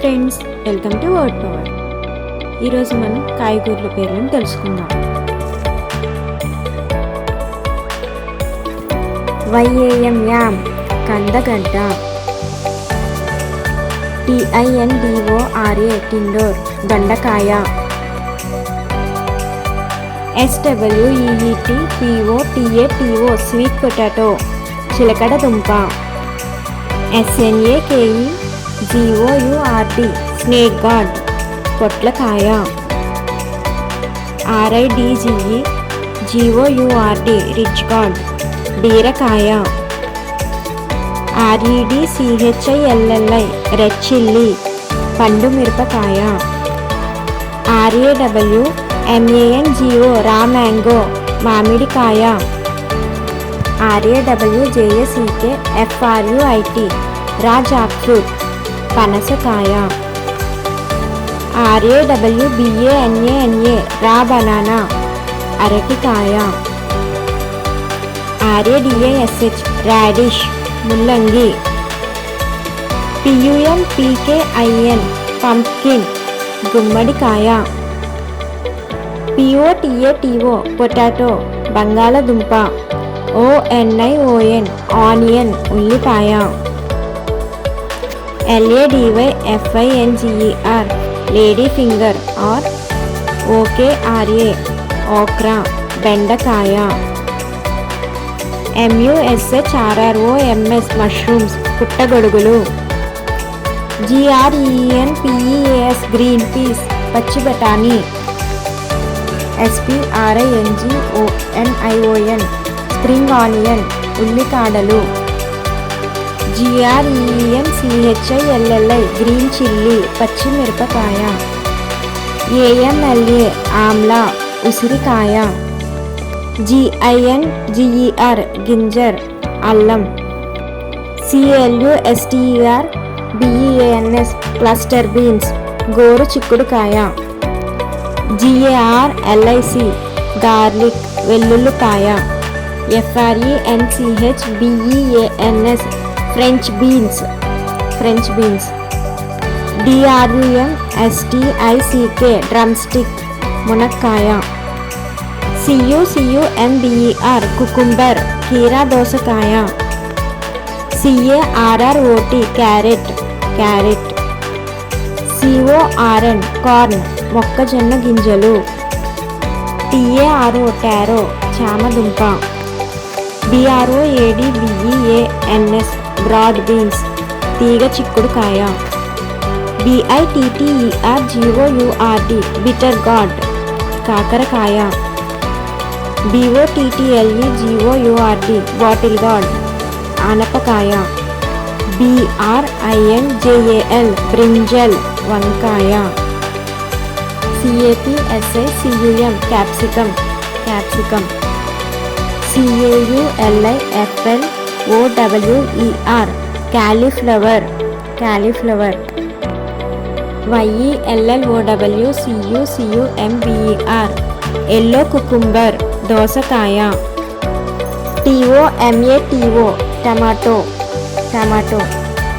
Friends, welcome to word power. ఈరోజు మనం కాయగూరల పేర్లను తెలుసుకుందాం. YAM యామ్ కందగడ్డ, TINDORA టిండోర్ దొండకాయ, SWEET స్వీట్ పొటాటో చిలకడ దుంప, SNAKEGOURD స్నేక్ గార్డ్ పొట్లకాయ, RIDGEGOURD రిచ్ గార్డ్ బీరకాయ, REDCHILLI రెడ్ చిల్లీ పండు మిరపకాయ, RAWMANGO రా మ్యాంగో మామిడికాయ, RAWJACKFRUIT రా జాక్ ఫ్రూట్ పనసకాయ, RAWBANANA రా బనానా అరటికాయ, RADISH రాడిష్ ముల్లంగి, PUMPKIN పంప్కిన్ గుమ్మడికాయ, POTATO పొటాటో బంగాళదుంప, ONION ఆనియన్ ఉల్లిపాయ, LADYFINGER lady finger are OKRA okra బెండకాయ, MUSHRROMS మష్రూమ్స్ పుట్టగొడుగులు, GREENPEAS గ్రీన్ పీస్ పచ్చి బఠానీ, SPRINGONION స్ప్రింగ్ ఆనియన్ ఉల్లికాడలు, GREENCHILLI గ్రీన్ చిల్లీ పచ్చిమిరపకాయ, AMLA ఆమ్లా ఉసిరికాయ, GINGER గింజర్ అల్లం, CLUSTERBEANS క్లస్టర్ బీన్స్ గోరు చిక్కుడుకాయ, GARLIC గార్లిక్ వెల్లుల్లిపాయ, FRENCHBEANS French beans DRUMSTICK drumstick మునక్కాయ, CUCUMBER కుకుంబర్ కీరా దోసకాయ, CARROT క్యారెట్ CORN కార్న్ మొక్కజొన్న గింజలు, TARO టారో చామదుంప, BROADBEANS బ్రాడ్ బీన్స్ తీగ చిక్కుడుకాయ, BITTERGOURD బిటర్ గార్డ్ కాకరకాయ, BOTTLEGOURD బాటిల్ గార్డ్ ఆనపకాయ, BRINJAL బ్రింజల్ వంకాయ, CAPSICUM capsicum CAULIFLOWER cauliflower YELLOWCUCUMBER yellow cucumber దోసకాయ, TOMATO tomato.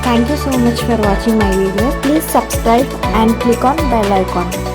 Thank you so much for watching my video. Please subscribe and click on bell icon.